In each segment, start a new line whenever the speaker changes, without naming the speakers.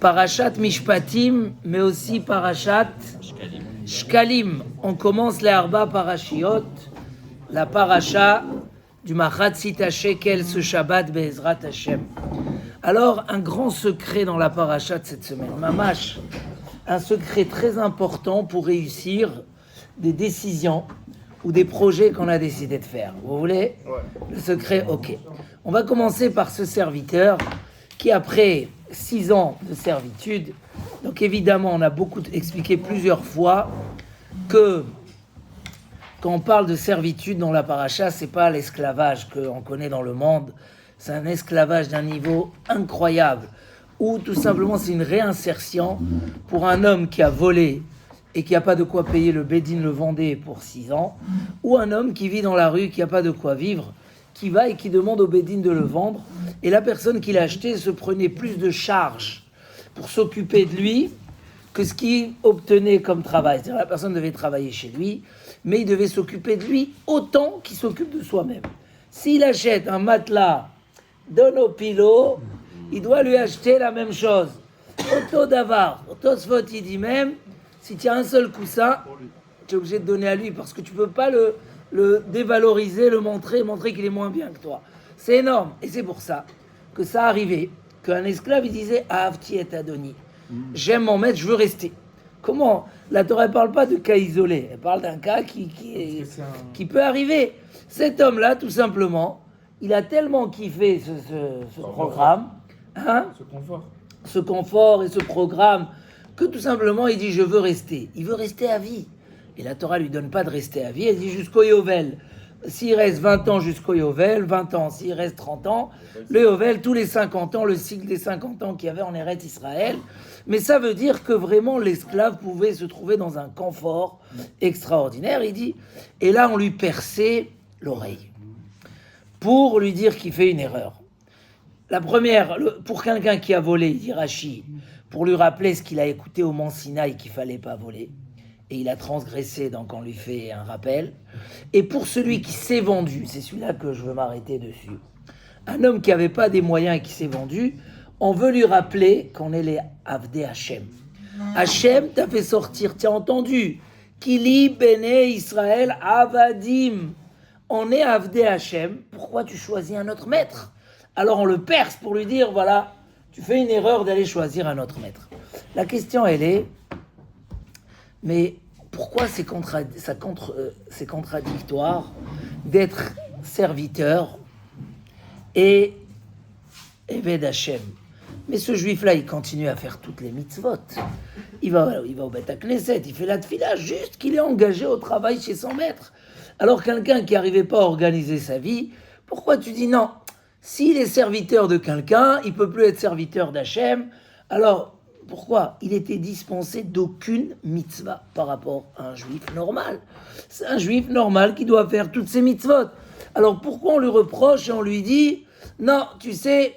Parashat Mishpatim, mais aussi Parashat Shkalim. On commence les Arba Parashiot, la Parasha du Machatzit Shekel ce Shabbat Be'ezrat Hashem. Alors, un grand secret dans la Parasha de cette semaine, Mamash, un secret très important pour réussir des décisions ou des projets qu'on a décidé de faire. Vous voulez ? Ouais. Le secret, ok. On va commencer par ce serviteur qui, après 6 ans de servitude, donc évidemment, on a beaucoup expliqué plusieurs fois que quand on parle de servitude dans la paracha, c'est pas l'esclavage qu'on connaît dans le monde, c'est un esclavage d'un niveau incroyable, ou tout simplement c'est une réinsertion pour un homme qui a volé et qui n'a pas de quoi payer, le Bédine le vendait pour 6 ans, ou un homme qui vit dans la rue, qui n'a pas de quoi vivre, qui va et qui demande au Bédine de le vendre, et la personne qui l'a acheté se prenait plus de charges pour s'occuper de lui que ce qu'il obtenait comme travail. C'est-à-dire la personne devait travailler chez lui, mais il devait s'occuper de lui autant qu'il s'occupe de soi-même. S'il achète un matelas d'Onopilo, il doit lui acheter la même chose. Auto d'avar, Tosfot il dit même, si tu as un seul coussin, tu es obligé de donner à lui, parce que tu ne peux pas le dévaloriser, le montrer qu'il est moins bien que toi. C'est énorme, et c'est pour ça que ça arrivait, qu'un esclave il disait « Ahavti et Adoni ». J'aime mon maître, je veux rester. Comment ? La Torah ne parle pas de cas isolés, elle parle d'un cas qui peut arriver. Cet homme-là, tout simplement, il a tellement kiffé ce programme, hein, ce confort et ce programme, que tout simplement, il dit « je veux rester ». Il veut rester à vie. Et la Torah ne lui donne pas de rester à vie, elle dit jusqu'au Yovel. S'il reste 20 ans jusqu'au Yovel, 20 ans, s'il reste 30 ans, le Yovel, tous les 50 ans, le cycle des 50 ans qu'il y avait en Eretz Israël. Mais ça veut dire que vraiment l'esclave pouvait se trouver dans un confort extraordinaire. Il dit, et là on lui perçait l'oreille pour lui dire qu'il fait une erreur. La première, pour quelqu'un qui a volé, il dit Rashi, pour lui rappeler ce qu'il a écouté au Mont Sinaï qu'il ne fallait pas voler. Et il a transgressé, donc on lui fait un rappel. Et pour celui qui s'est vendu, c'est celui-là que je veux m'arrêter dessus, un homme qui n'avait pas des moyens et qui s'est vendu, on veut lui rappeler qu'on est les Avdei Hashem. Hashem t'a fait sortir, tu as entendu, Kili Bene Israël Avadim. On est Avdei Hashem, pourquoi tu choisis un autre maître ? Alors on le perce pour lui dire, voilà, tu fais une erreur d'aller choisir un autre maître. La question elle est, mais pourquoi c'est contradictoire d'être serviteur et Eved Hashem ? Mais ce juif-là, il continue à faire toutes les mitzvot. Il va au Beth HaKnesset, il fait la tefila, juste qu'il est engagé au travail chez son maître. Alors quelqu'un qui n'arrivait pas à organiser sa vie, pourquoi tu dis non ? S'il est serviteur de quelqu'un, il ne peut plus être serviteur d'Hachem. Alors, pourquoi ? Il était dispensé d'aucune mitzvah par rapport à un juif normal. C'est un juif normal qui doit faire toutes ses mitzvot. Alors pourquoi on lui reproche et on lui dit « Non, tu sais,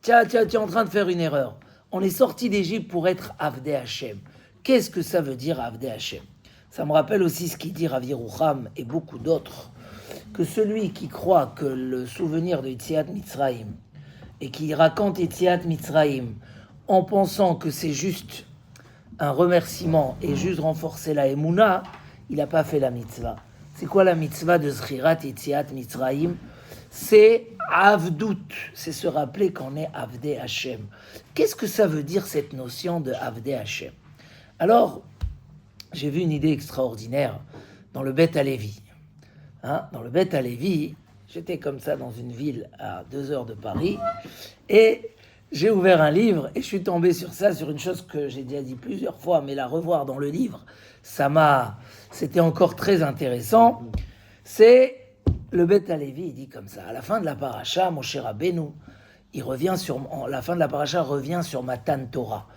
tu es en train de faire une erreur. On est sorti d'Égypte pour être Avdei Hashem. » Qu'est-ce que ça veut dire Avdei Hashem ? Ça me rappelle aussi ce qu'il dit Rav Yerucham et beaucoup d'autres, que celui qui croit que le souvenir de Yetziat Mitzrayim et qui raconte Yetziat Mitzrayim en pensant que c'est juste un remerciement et juste renforcer la Emouna, il n'a pas fait la mitzvah. C'est quoi la mitzvah de Zchirat Yetziat Mitzrayim ? C'est Avdout, c'est se rappeler qu'on est Avdei Hashem. Qu'est-ce que ça veut dire cette notion de Avdei Hashem ? Alors, j'ai vu une idée extraordinaire dans le Beth Halevi. Dans le Beth Halevi, j'étais comme ça dans une ville à 2 heures de Paris, et j'ai ouvert un livre et je suis tombé sur une chose que j'ai déjà dit plusieurs fois, mais la revoir dans le livre, c'était encore très intéressant. C'est le Beth Halevi, il dit comme ça, à la fin de la paracha, Moshe Rabbeinu, la fin de la paracha revient sur Matan Torah.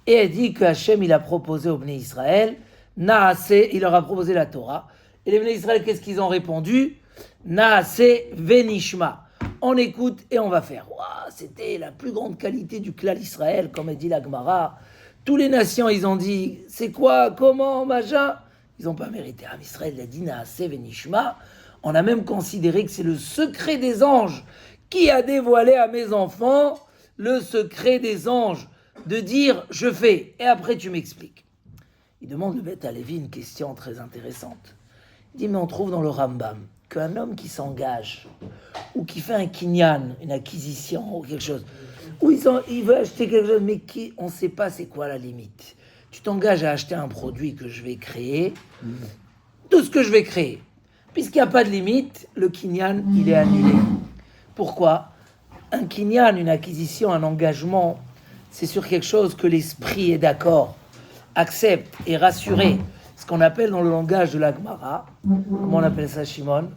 Et elle dit que Hachem, il a proposé au Bnei Israël, Naaseh, il leur a proposé la Torah. Et les Bnei Israël, qu'est-ce qu'ils ont répondu ? Naaseh venishma. On écoute et on va faire. Waouh, c'était la plus grande qualité du Klal Israël, comme a dit la Gemara. Tous les nations, ils ont dit, c'est quoi, comment, machin. Ils n'ont pas mérité. Israël a dit Naaseh venishma. On a même considéré que c'est le secret des anges qui a dévoilé à mes enfants le secret des anges. de dire je fais et après tu m'expliques. Il demande le Beth Halevi une question très intéressante. Il dit mais on trouve dans le Rambam qu'un homme qui s'engage ou qui fait un kinyan, une acquisition ou quelque chose, ou il veut acheter quelque chose mais on ne sait pas c'est quoi la limite. Tu t'engages à acheter un produit que je vais créer, tout ce que je vais créer. Puisqu'il n'y a pas de limite, le kinyan, il est annulé. Pourquoi ? Un kinyan, une acquisition, un engagement, c'est sur quelque chose que l'esprit est d'accord, accepte et rassuré. Ce qu'on appelle dans le langage de la Gemara, comment on appelle ça, Shimon ?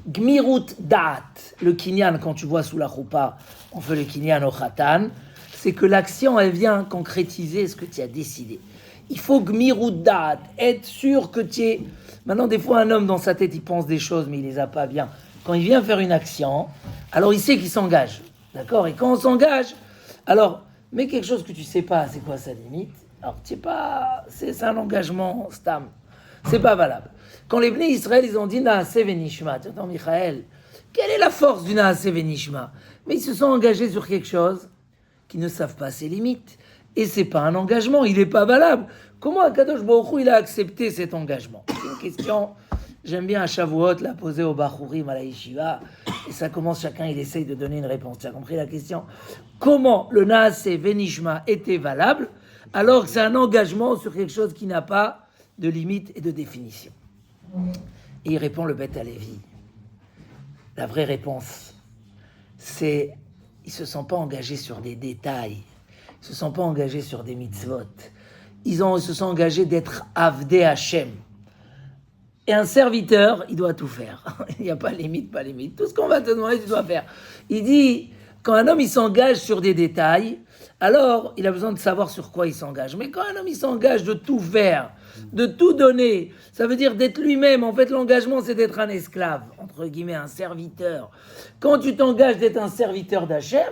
Gmirut da'at. Le kinyan, quand tu vois sous la choupa, on fait le kinyan au khatan, c'est que l'action, elle vient concrétiser ce que tu as décidé. Il faut gmirut da'at, être sûr que tu es... Maintenant, des fois, un homme, dans sa tête, il pense des choses, mais il les a pas bien. Quand il vient faire une action, alors il sait qu'il s'engage. D'accord ? Et quand on s'engage, alors, mais quelque chose que tu sais pas, c'est quoi sa limite ? Alors, tu sais pas, c'est un engagement stam. C'est pas valable. Quand les Bnei Israël, ils ont dit Naaseh Venishma, tu entends, Michael, quelle est la force du Naaseh Venishma ? Mais ils se sont engagés sur quelque chose qui ne savent pas ses limites. Et c'est pas un engagement, il n'est pas valable. Comment Akadosh Baruch Hu, il a accepté cet engagement ? C'est une question, j'aime bien à Shavuot, la poser au Bachurim, à la Yeshiva, et ça commence, chacun il essaye de donner une réponse. Tu as compris la question ? Comment le Naaseh Venishma était valable alors que c'est un engagement sur quelque chose qui n'a pas de limite et de définition ? Et il répond le Beth Halevi. La vraie réponse, c'est ils ne se sont pas engagés sur des détails, ils ne se sont pas engagés sur des mitzvot, ils se sont engagés d'être Avdei Hashem. Et un serviteur, il doit tout faire. Il n'y a pas limite, pas limite. Tout ce qu'on va te demander, tu dois faire. Il dit, quand un homme il s'engage sur des détails, alors il a besoin de savoir sur quoi il s'engage. Mais quand un homme il s'engage de tout faire, de tout donner, ça veut dire d'être lui-même. En fait, l'engagement, c'est d'être un esclave, entre guillemets, un serviteur. Quand tu t'engages d'être un serviteur d'Hachem,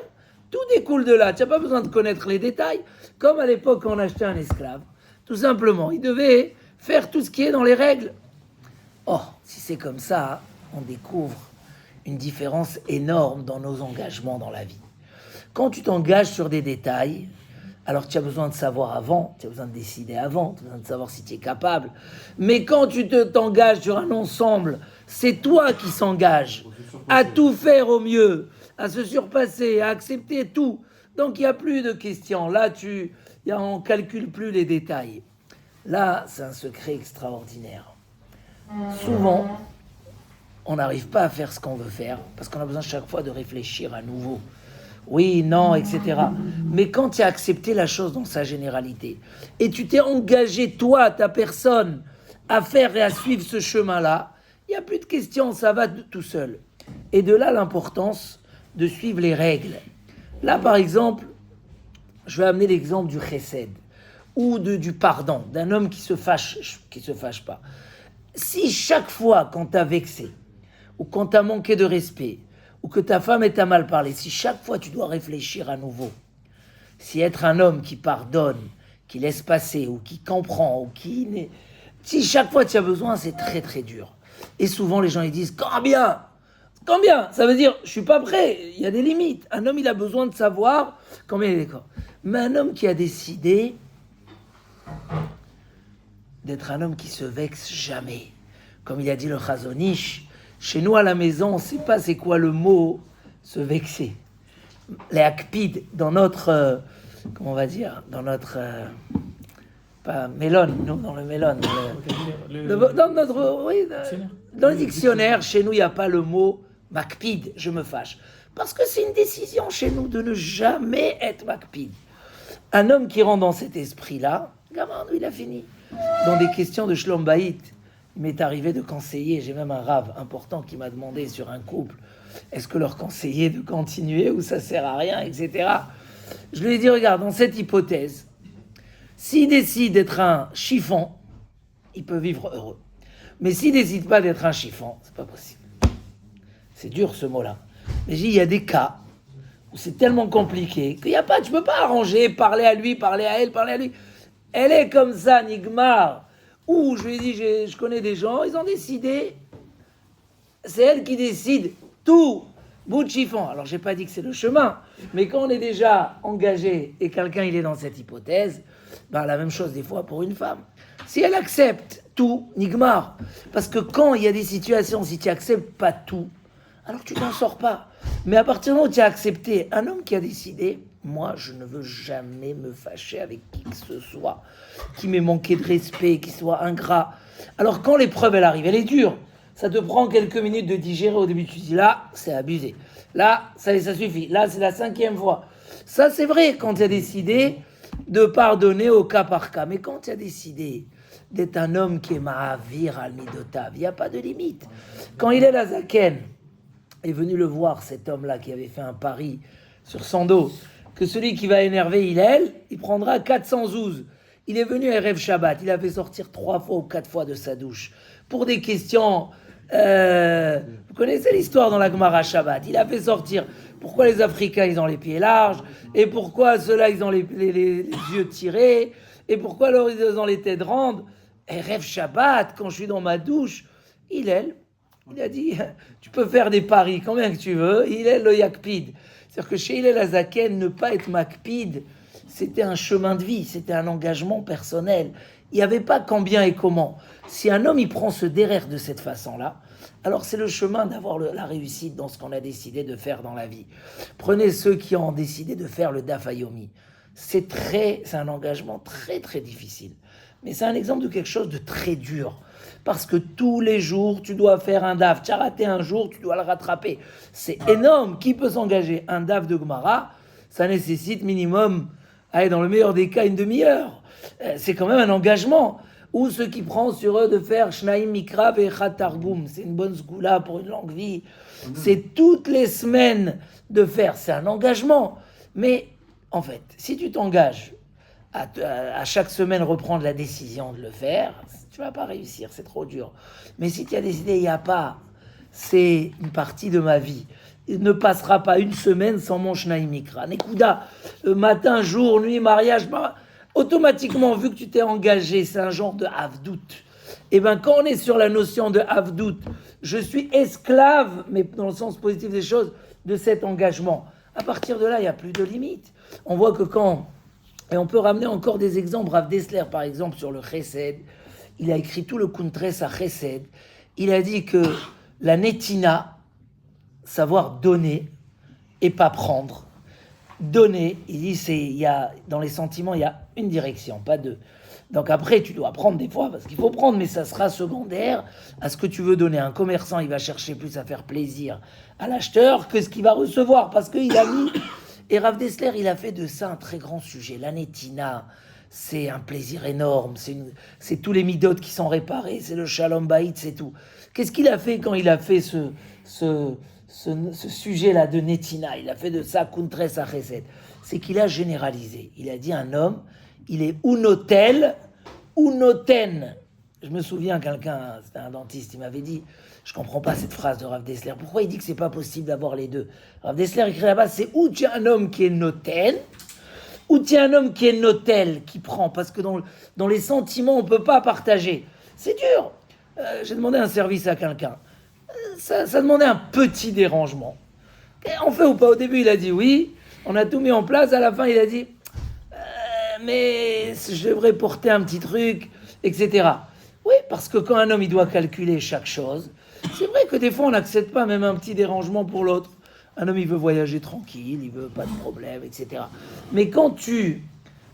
tout découle de là. Tu n'as pas besoin de connaître les détails. Comme à l'époque, quand on achetait un esclave, tout simplement, il devait faire tout ce qui est dans les règles. Oh, si c'est comme ça, on découvre une différence énorme dans nos engagements dans la vie. Quand tu t'engages sur des détails, alors tu as besoin de savoir avant, tu as besoin de décider avant, tu as besoin de savoir si tu es capable. Mais quand tu t'engages sur un ensemble, c'est toi qui s'engages à tout faire au mieux, à se surpasser, à accepter tout. Donc il n'y a plus de questions. Là, on ne calcule plus les détails. Là, c'est un secret extraordinaire. Souvent, on n'arrive pas à faire ce qu'on veut faire parce qu'on a besoin chaque fois de réfléchir à nouveau. Oui, non, etc. Mais quand tu as accepté la chose dans sa généralité et tu t'es engagé, toi, ta personne, à faire et à suivre ce chemin-là, il n'y a plus de questions, ça va tout seul. Et de là l'importance de suivre les règles. Là, par exemple, je vais amener l'exemple du chesed ou du pardon, d'un homme qui se fâche pas. Si chaque fois quand tu as vexé, ou quand tu as manqué de respect, ou que ta femme t'a mal parlé, si chaque fois tu dois réfléchir à nouveau, si être un homme qui pardonne, qui laisse passer, ou qui comprend, ou qui n'est... Si chaque fois tu as besoin, c'est très très dur. Et souvent les gens ils disent « Combien ? Ça veut dire « Je suis pas prêt, il y a des limites. » Un homme il a besoin de savoir combien il est d'accord. Mais un homme qui a décidé d'être un homme qui se vexe jamais. Comme il a dit le Chazon Ish, chez nous à la maison, on ne sait pas c'est quoi le mot se vexer. Les akpid, dans notre, comment on va dire, dans notre, pas mélone, nous dans le mélone, dans notre, oui, dans le dictionnaire, chez nous il n'y a pas le mot makpid, je me fâche. Parce que c'est une décision chez nous de ne jamais être makpid. Un homme qui rentre dans cet esprit-là, gamin, il a fini. Dans des questions de Shlom Bayit, il m'est arrivé de conseiller, j'ai même un rave important qui m'a demandé sur un couple, est-ce que leur conseiller de continuer ou ça sert à rien, etc. Je lui ai dit, regarde, dans cette hypothèse, s'il décide d'être un chiffon, il peut vivre heureux. Mais s'il décide pas d'être un chiffon, c'est pas possible. C'est dur ce mot-là. Mais il y a des cas où c'est tellement compliqué qu'il y a pas, tu peux pas arranger, parler à lui, parler à elle, parler à lui. Elle est comme ça, Nigmar. Ou je lui ai dit, je connais des gens, ils ont décidé, c'est elle qui décide tout. bout de chiffon. Alors, j'ai pas dit que c'est le chemin, mais quand on est déjà engagé et quelqu'un il est dans cette hypothèse, ben, la même chose des fois pour une femme. Si elle accepte tout, nigmar. Parce que quand il y a des situations, si tu acceptes pas tout, alors tu n'en sors pas. Mais à partir du moment où tu as accepté, un homme qui a décidé, moi je ne veux jamais me fâcher avec qui que ce soit, qui m'ait manqué de respect, qui soit ingrat. Alors quand l'épreuve elle arrive, elle est dure. Ça te prend quelques minutes de digérer. Au début tu te dis là, c'est abusé. Là, ça suffit. Là, c'est la 5e fois. Ça c'est vrai quand tu as décidé de pardonner au cas par cas. Mais quand tu as décidé d'être un homme qui est ma'avir al midotav, il n'y a pas de limite. Quand il est la zaken, est venu le voir, cet homme-là qui avait fait un pari sur son dos, que celui qui va énerver Hillel, il prendra 412. Il est venu à Erev Shabbat, il a fait sortir 3 fois ou 4 fois de sa douche. Pour des questions, vous connaissez l'histoire dans la Gemara Shabbat, il a fait sortir pourquoi les Africains ils ont les pieds larges, et pourquoi ceux-là ils ont les yeux tirés, et pourquoi alors ils ont les têtes rondes. Erev Shabbat, quand je suis dans ma douche, Hillel, il a dit, tu peux faire des paris, combien que tu veux, il est le yakpid. C'est-à-dire que chez Hillel Azaken, ne pas être makpid, c'était un chemin de vie, c'était un engagement personnel. Il n'y avait pas combien et comment. Si un homme, il prend ce derrière de cette façon-là, alors c'est le chemin d'avoir la réussite dans ce qu'on a décidé de faire dans la vie. Prenez ceux qui ont décidé de faire le Daf Yomi. C'est un engagement très très difficile. Mais c'est un exemple de quelque chose de très dur. Parce que tous les jours, tu dois faire un daf. Tu as raté un jour, tu dois le rattraper. C'est énorme. Qui peut s'engager? Un daf de Gemara, ça nécessite minimum, allez, dans le meilleur des cas, une demi-heure. C'est quand même un engagement. Ou ceux qui prennent sur eux de faire Shnaim Mikra ve'Echad Targum. C'est une bonne sgoula pour une longue vie. C'est toutes les semaines de faire. C'est un engagement. Mais en fait, si tu t'engages à chaque semaine reprendre la décision de le faire, tu vas pas réussir, c'est trop dur. Mais si tu as décidé, il n'y a pas, c'est une partie de ma vie. Il ne passera pas une semaine sans mon Shnaim Mikra. Nekuda, matin, jour, nuit, mariage, automatiquement, vu que tu t'es engagé, c'est un genre de havdout. Et bien, quand on est sur la notion de havdout, je suis esclave, mais dans le sens positif des choses, de cet engagement. À partir de là, il n'y a plus de limite. On voit que quand... Et on peut ramener encore des exemples. Rav Dessler, par exemple, sur le Chesed, il a écrit tout le Kuntres à Chesed. Il a dit que la Netina, savoir donner et pas prendre. Donner, il dit, dans les sentiments, il y a une direction, pas deux. Donc après, tu dois prendre des fois, parce qu'il faut prendre, mais ça sera secondaire à ce que tu veux donner. Un commerçant, il va chercher plus à faire plaisir à l'acheteur que ce qu'il va recevoir, parce qu'il a mis... Et Rav Dessler, il a fait de ça un très grand sujet. La Netina, c'est un plaisir énorme. C'est tous les midotes qui sont réparés. C'est le Shalom Bayit, c'est tout. Qu'est-ce qu'il a fait quand il a fait ce sujet-là de Netina? Il a fait de ça Kuntres à Chesed. C'est qu'il a généralisé. Il a dit un homme, il est ou notel ou noten. Je me souviens, c'était un dentiste, il m'avait dit, je comprends pas cette phrase de Rav Dessler. Pourquoi il dit que c'est pas possible d'avoir les deux? Rav Dessler écrit là-bas, c'est ou tu as un homme qui est noten, ou tu as un homme qui est notel, qui prend. Parce que dans les sentiments, on peut pas partager. C'est dur. J'ai demandé un service à quelqu'un. Ça demandait un petit dérangement. On fait ou pas? Au début, il a dit oui. On a tout mis en place. À la fin, il a dit mais je devrais porter un petit truc, etc. Oui, parce que quand un homme il doit calculer chaque chose, c'est vrai que des fois on n'accepte pas même un petit dérangement pour l'autre. Un homme il veut voyager tranquille, il veut pas de problème, etc. Mais quand tu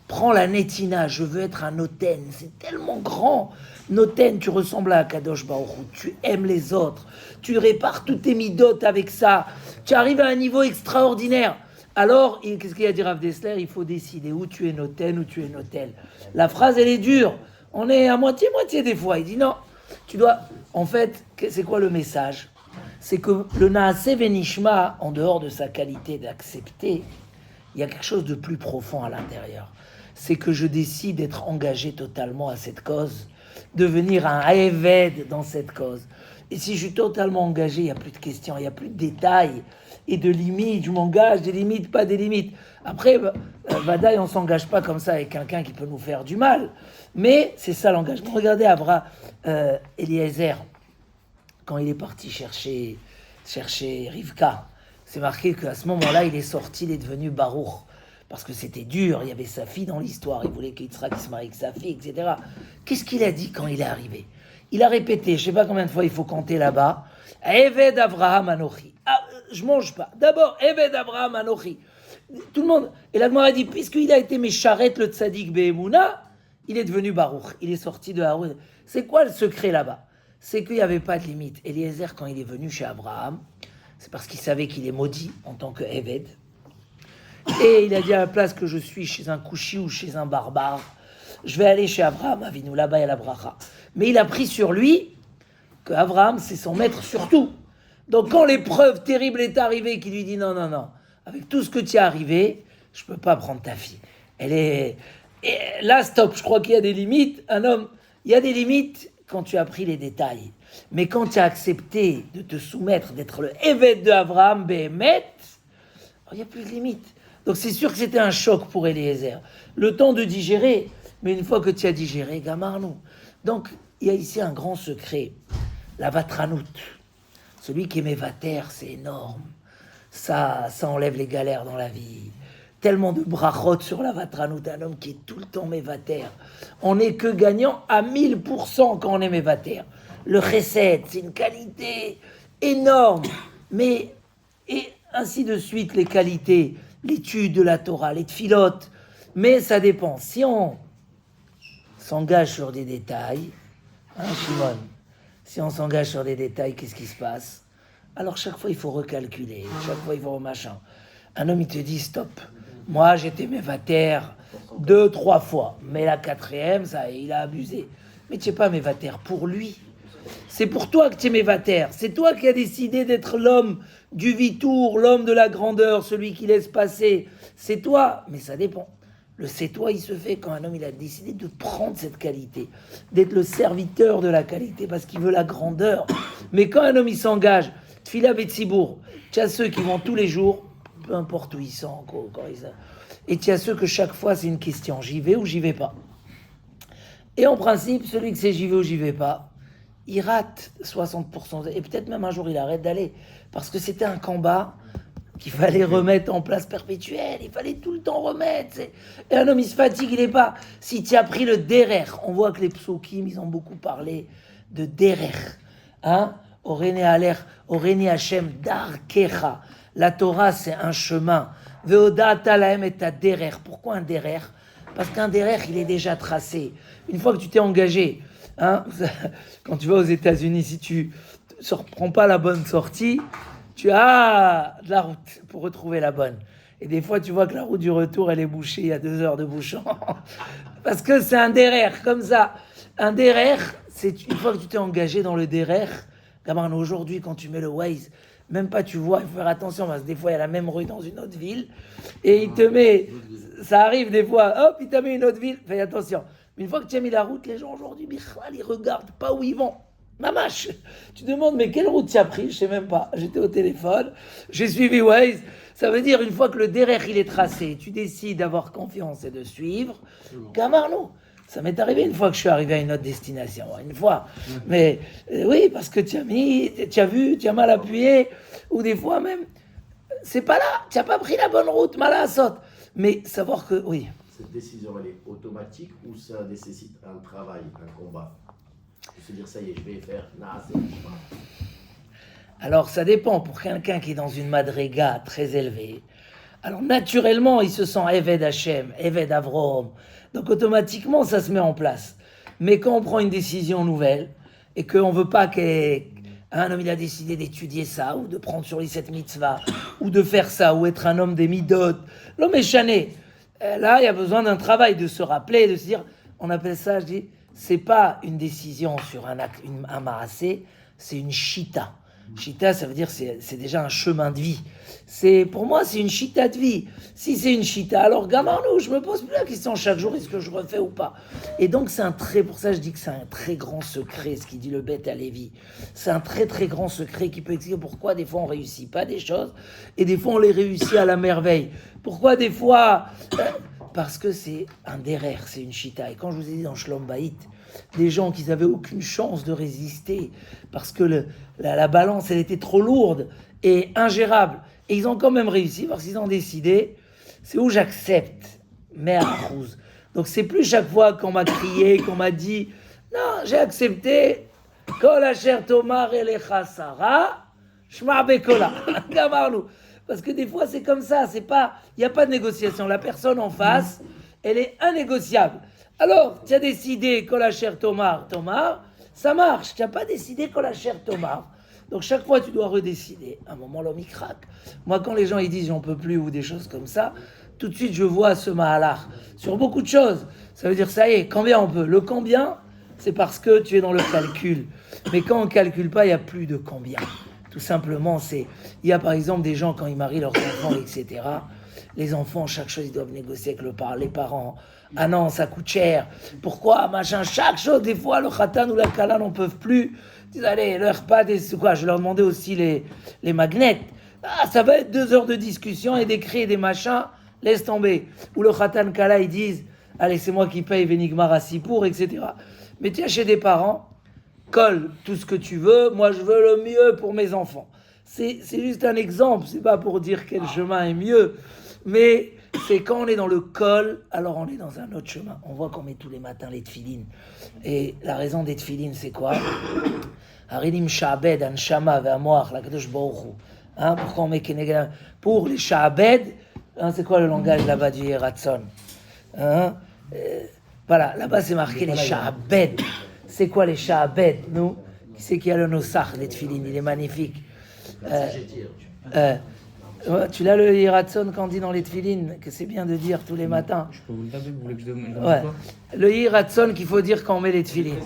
prends la netina, je veux être un noten, c'est tellement grand. Noten, tu ressembles à Kadosh Baruch Hu, tu aimes les autres, tu répares toutes tes midotes avec ça, tu arrives à un niveau extraordinaire. Alors, qu'est-ce qu'il a dit Rav Dessler? Il faut décider où tu es noten, où tu es notel. La phrase elle est dure. On est à moitié des fois. Il dit non, tu dois... En fait, c'est quoi le message? C'est que le Naaseh Venishma, en dehors de sa qualité d'accepter, il y a quelque chose de plus profond à l'intérieur. C'est que je décide d'être engagé totalement à cette cause, devenir un Haeved dans cette cause. Et si je suis totalement engagé, il n'y a plus de questions, il n'y a plus de détails et de limites. Je m'engage, des limites, pas des limites. Après, Vadaï, on ne s'engage pas comme ça avec quelqu'un qui peut nous faire du mal. Mais c'est ça l'engagement. Regardez Eliezer, quand il est parti chercher Rivka, c'est marqué qu'à ce moment-là, il est sorti, il est devenu Baruch. Parce que c'était dur, il y avait sa fille dans l'histoire, il voulait qu'Yitzhak se marie avec sa fille, etc. Qu'est-ce qu'il a dit quand il est arrivé? Il a répété, je ne sais pas combien de fois il faut compter là-bas, Eved Avraham Anochi. Ah, je mange pas. D'abord, Eved Avraham Anochi. Tout le monde. Et la Gemara a dit, puisqu'il a été Mesharet le Tzadik Be'emouna, il est devenu Baruch. Il est sorti de Haroun. C'est quoi le secret là-bas? C'est qu'il n'y avait pas de limite. Eliezer, quand il est venu chez Abraham, c'est parce qu'il savait qu'il est maudit en tant que Eved. Et il a dit à la place que je suis chez un Kouchi ou chez un barbare, je vais aller chez Abraham Avinu, là-bas il y a la bracha. Mais il a pris sur lui que Abraham c'est son maître sur tout. Donc quand l'épreuve terrible est arrivée, qu'il lui dit non, avec tout ce que tu es arrivé, je peux pas prendre ta fille. Elle est... Et là, stop, je crois qu'il y a des limites. Un homme, il y a des limites quand tu as pris les détails. Mais quand tu as accepté de te soumettre, d'être le évêque de Abraham, Béhémet, il n'y a plus de limites. Donc c'est sûr que c'était un choc pour Eliezer. Le temps de digérer, mais une fois que tu as digéré, gamarnou. Donc il y a ici un grand secret, la vatranout. Celui qui est mévater, c'est énorme. Ça enlève les galères dans la vie. Tellement de brachot sur la vatranout, un homme qui est tout le temps mévater. On n'est que gagnant à 1000% quand on est mévater. Le chesed, c'est une qualité énorme. Mais, et ainsi de suite, les qualités, l'étude de la Torah, les tfilotes. Mais ça dépend. Si on s'engage sur des détails, Shimon, si on s'engage sur des détails, qu'est-ce qui se passe? Alors chaque fois, il faut recalculer. Chaque fois, il faut machin. Un homme, il te dit, stop. Moi, j'étais mévater 2-3 fois. Mais la 4e, ça, il a abusé. Mais tu n'es pas mévater pour lui. C'est pour toi que tu es mévater. C'est toi qui as décidé d'être l'homme du vitour, l'homme de la grandeur, celui qui laisse passer. C'est toi. Mais ça dépend. Le c'est toi, il se fait quand un homme il a décidé de prendre cette qualité, d'être le serviteur de la qualité parce qu'il veut la grandeur. Mais quand un homme il s'engage, Tfila Betsibour, tu as ceux qui vont tous les jours, peu importe où ils sont, et tu as ceux que chaque fois c'est une question, j'y vais ou j'y vais pas. Et en principe, celui qui sait j'y vais ou j'y vais pas, il rate 60%, et peut-être même un jour il arrête d'aller, parce que c'était un combat qu'il fallait remettre en place perpétuel, il fallait tout le temps remettre. Et un homme, il se fatigue, il n'est pas... Si tu as pris le derer, on voit que les psukim, ils ont beaucoup parlé de derer. Hein? Orene aler, orene Hashem darkecha. La Torah, c'est un chemin. Veodata lahem et ta derer. Pourquoi un derer? Parce qu'un derer, il est déjà tracé. Une fois que tu t'es engagé, hein, quand tu vas aux États-Unis, si tu ne reprends pas la bonne sortie, tu as de la route pour retrouver la bonne. Et des fois, tu vois que la route du retour, elle est bouchée, il y a 2 heures de bouchon. Parce que c'est un derrière, comme ça. Un derrière, c'est une fois que tu t'es engagé dans le derrière, comme aujourd'hui, quand tu mets le Waze, même pas tu vois, il faut faire attention, parce que des fois, il y a la même rue dans une autre ville, et il te met, ça arrive des fois, hop, il t'a mis une autre ville, fais attention. Mais une fois que tu as mis la route, les gens aujourd'hui, ils regardent pas où ils vont. Mamache, tu demandes, mais quelle route tu as pris? Je sais même pas. J'étais au téléphone, j'ai suivi Waze. Ça veut dire, une fois que le derrière il est tracé, tu décides d'avoir confiance et de suivre. Gamarnou. Ça m'est arrivé une fois que je suis arrivé à une autre destination. Une fois. Mais oui, parce que tu as vu, tu as mal appuyé. Ou des fois même, c'est pas là. Tu n'as pas pris la bonne route, mal à saute. Mais savoir que, oui.
Cette décision, elle est automatique ou ça nécessite un travail, un combat? Se dire ça y est, je vais faire.
Alors ça dépend. Pour quelqu'un qui est dans une madriga très élevée, alors naturellement il se sent Eved Hashem, Eved Avrom, donc automatiquement ça se met en place. Mais quand on prend une décision nouvelle et qu'on veut pas qu'un homme il a décidé d'étudier ça ou de prendre sur lui cette mitzvah ou de faire ça ou être un homme des midot, l'homme est chané. Là il y a besoin d'un travail, de se rappeler, de se dire, on appelle ça, je dis, c'est pas une décision sur un marassé, c'est une chita. Chita, ça veut dire c'est déjà un chemin de vie. Pour moi, c'est une chita de vie. Si c'est une chita, alors gamarnou, je me pose plus la question chaque jour, est-ce que je refais ou pas? Et donc pour ça je dis que c'est un très grand secret, ce qu'il dit le Beth Alevi. C'est un très très grand secret qui peut expliquer pourquoi des fois on réussit pas des choses et des fois on les réussit à la merveille. Pourquoi des fois... Parce que c'est un derrière, c'est une chita. Et quand je vous ai dit dans Shlom Bayit, des gens qui n'avaient aucune chance de résister, parce que la balance, elle était trop lourde et ingérable. Et ils ont quand même réussi parce qu'ils ont décidé, c'est où j'accepte, merde rouge. Donc c'est plus chaque fois qu'on m'a crié, qu'on m'a dit, non, j'ai accepté, Kol asher tomar elecha Sarah, shma bekola, gamarnou. Parce que des fois c'est comme ça, c'est pas, il n'y a pas de négociation. La personne en face, elle est innégociable. Alors, tu as décidé Kol asher tomar, ça marche. Tu n'as pas décidé Kol asher tomar. Donc chaque fois tu dois redécider. À un moment l'homme il craque. Moi quand les gens ils disent j'en peux plus ou des choses comme ça, tout de suite je vois ce mahalach sur beaucoup de choses. Ça veut dire ça y est, combien on peut. Le combien, c'est parce que tu es dans le calcul. Mais quand on ne calcule pas, il n'y a plus de combien. Tout simplement, il y a par exemple des gens quand ils marient leurs enfants, etc. Les enfants, chaque chose, ils doivent négocier avec les parents. Ah non, ça coûte cher. Pourquoi, machin, chaque chose, des fois, le khatan ou la kala n'en peuvent plus. Ils disent, allez, leur pas des... Quoi, je leur demandais aussi les magnets. Ah, ça va être 2 heures de discussion et d'écrire des machins. Laisse tomber. Ou le khatan kala, ils disent, allez, c'est moi qui paye Vénigmar à Sipour, etc. Mais tu es chez des parents, colle tout ce que tu veux, moi je veux le mieux pour mes enfants. C'est juste un exemple, c'est pas pour dire quel chemin est mieux, mais c'est quand on est dans le col, alors on est dans un autre chemin. On voit qu'on met tous les matins les tefilines. Et la raison des tefilines, c'est quoi? Harinim sha'abed, an shama ve'amoach, la kadosh baruch hu. Pourquoi on met keneged? Pour les sha'abed, c'est quoi le langage là-bas du Yeratson? Voilà, là-bas c'est marqué les sha'abed. C'est quoi les sha'abed, nous? Qui c'est qui a le nosach, les tefilines? Il est magnifique. Tu l'as le Hiratson quand on dit dans les tefilines, que c'est bien de dire tous les matins. Je peux vous le taper, vous voulez que je donne quoi? Le Hiratson qu'il faut dire quand on met les tefilines.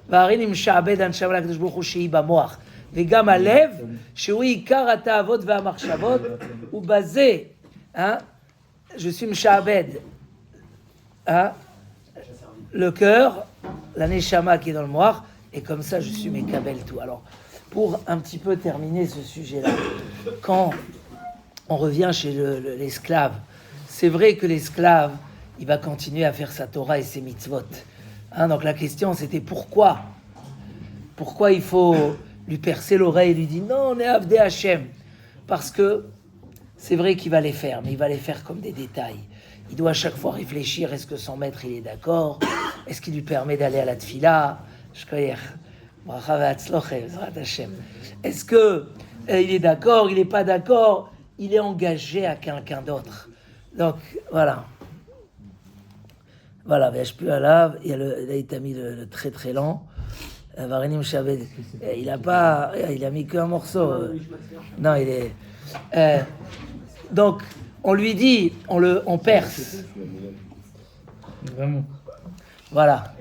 V'arinim sha'abed an shama l'akadosh baruch hu shehi bamoach. V'gam alev, shehu ikar ha'ta'avot ve'hamachshavot, ubazeh. Je suis msha'abed. Le cœur, la neshama qui est dans le moire, et comme ça je suis mekabel tout. Alors, pour un petit peu terminer ce sujet-là, quand on revient chez l'esclave, c'est vrai que l'esclave, il va continuer à faire sa Torah et ses mitzvot. Donc la question c'était pourquoi il faut lui percer l'oreille et lui dire non, on est Avdei Hashem. Parce que c'est vrai qu'il va les faire, mais il va les faire comme des détails. Il doit à chaque fois réfléchir, est-ce que son maître il est d'accord? Est-ce qu'il lui permet d'aller à la tfila? Est-ce que il est d'accord, il n'est pas d'accord? Il est engagé à quelqu'un d'autre. Donc voilà. Voilà, mais je peux là, il t'a mis le très très lent. Varinim Shabed, il a mis qu'un morceau. Non, il est. Donc, on lui dit, on perce.
Vraiment.
Voilà.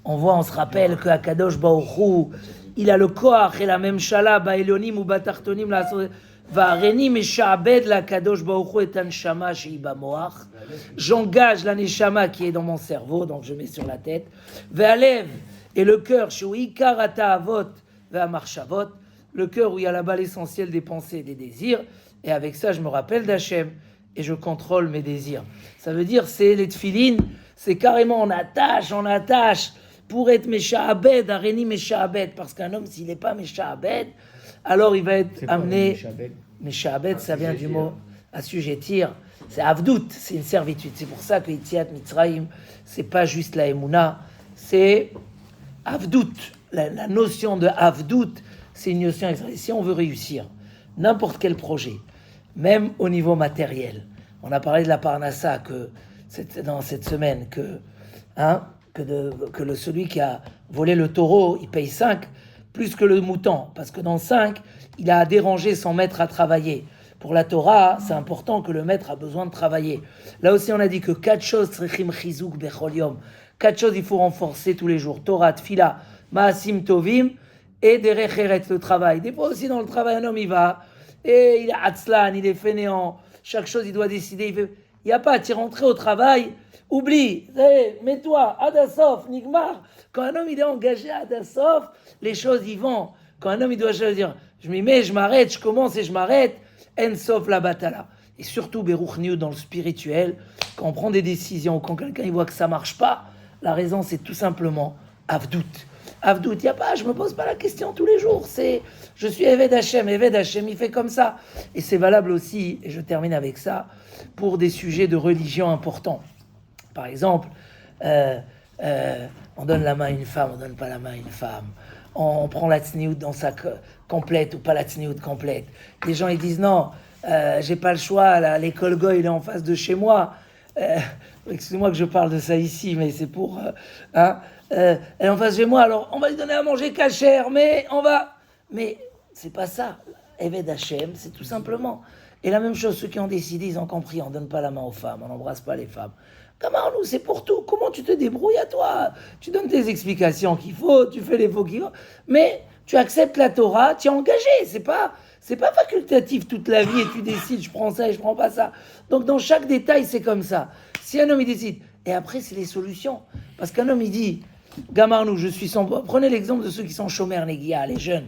On se rappelle que Akadosh Baruch Hu, il a le koach et la même shala ba'elyonim ou ba'tartonim la va'areni mesha'abed la Akadosh Baruch Hu et anshama shehi bamoach. J'engage la neshama qui est dans mon cerveau, donc je mets sur la tête. Ve'alev et le cœur shehu ikar ha'ta'avot ve'hamachshavot, le cœur où il y a là-bas l'essentiel des pensées et des désirs. Et avec ça, je me rappelle d'Hachem et je contrôle mes désirs. Ça veut dire, c'est les tefilines, c'est carrément on attache pour être Mesha'abed, Areni Mesha'abed. Parce qu'un homme, s'il n'est pas Mesha'abed, alors il va être amené. Mesha'abed, ça vient du mot assujettir. C'est Avdout, c'est une servitude. C'est pour ça que Yetziat Mitzrayim, c'est pas juste la Emouna, c'est Avdout. La notion de Avdout, c'est une notion extraordinaire. Si on veut réussir n'importe quel projet, même au niveau matériel. On a parlé de la Parnassa dans cette semaine, celui qui a volé le taureau, il paye 5, plus que le mouton, parce que dans 5, il a dérangé son maître à travailler. Pour la Torah, c'est important que le maître a besoin de travailler. Là aussi, on a dit que 4 choses, 4 choses il faut renforcer tous les jours. Torah, Tfila, Maasim Tovim, et derech eretz, le travail. Des fois aussi dans le travail, un homme il va, et il est atzlan, il est fainéant, chaque chose il doit décider. Il n'y a pas, tu es rentré au travail, oublie, mets-toi, Adasof, Nigmar. Quand un homme il est engagé à Adasof, les choses y vont. Quand un homme il doit dire, je m'y mets, je m'arrête, je commence et je m'arrête, Ensof la batala. Et surtout, Beruch Niou dans le spirituel, quand on prend des décisions, quand quelqu'un il voit que ça marche pas, la raison c'est tout simplement Avdout. Avdout, il n'y a pas, je me pose pas la question tous les jours. Je suis Eved Hashem, il fait comme ça. Et c'est valable aussi, et je termine avec ça, pour des sujets de religion importants. Par exemple, on donne la main à une femme, on donne pas la main à une femme. On prend la tsniout dans sa complète ou pas la tsniout complète. Les gens ils disent non, j'ai pas le choix, là, l'école Goy il est en face de chez moi. Excusez-moi que je parle de ça ici, mais c'est pour... elle est en face de chez moi, alors on va lui donner à manger cachère, mais on va... Mais c'est pas ça. Eved Hashem, c'est tout simplement. Et la même chose, ceux qui ont décidé, ils ont compris, on donne pas la main aux femmes, on n'embrasse pas les femmes. Comment nous, c'est pour tout. Comment tu te débrouilles à toi? Tu donnes tes explications qu'il faut, tu fais les faux qu'il faut, mais tu acceptes la Torah, tu es engagé. C'est pas facultatif toute la vie et tu décides, je prends ça et je prends pas ça. Donc dans chaque détail, c'est comme ça. Si un homme il décide, et après c'est les solutions. Parce qu'un homme il dit, Gamarnou, je suis sans... Prenez l'exemple de ceux qui sont chômeurs, les jeunes.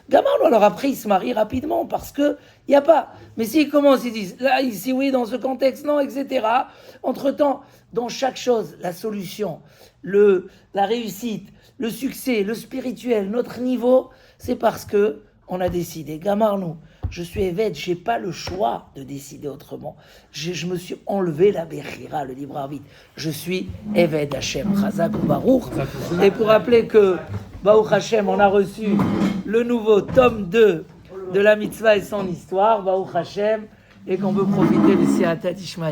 Gamarnou, alors après il se marie rapidement parce que il n'y a pas. Mais s'ils commencent, ils disent, là, ici, oui, dans ce contexte, non, etc. Entre-temps, dans chaque chose, la solution, la réussite, le succès, le spirituel, notre niveau, c'est parce que on a décidé. Gamarnou, je suis Eved, je n'ai pas le choix de décider autrement. Je me suis enlevé la Bechira, le libre arbitre. Je suis Eved Hashem, Chazak ou Baruch. Et pour rappeler que, Baruch Hashem, on a reçu le nouveau tome 2 de la mitzvah et son histoire, Baruch Hashem, et qu'on peut profiter de Siratat Ishmael.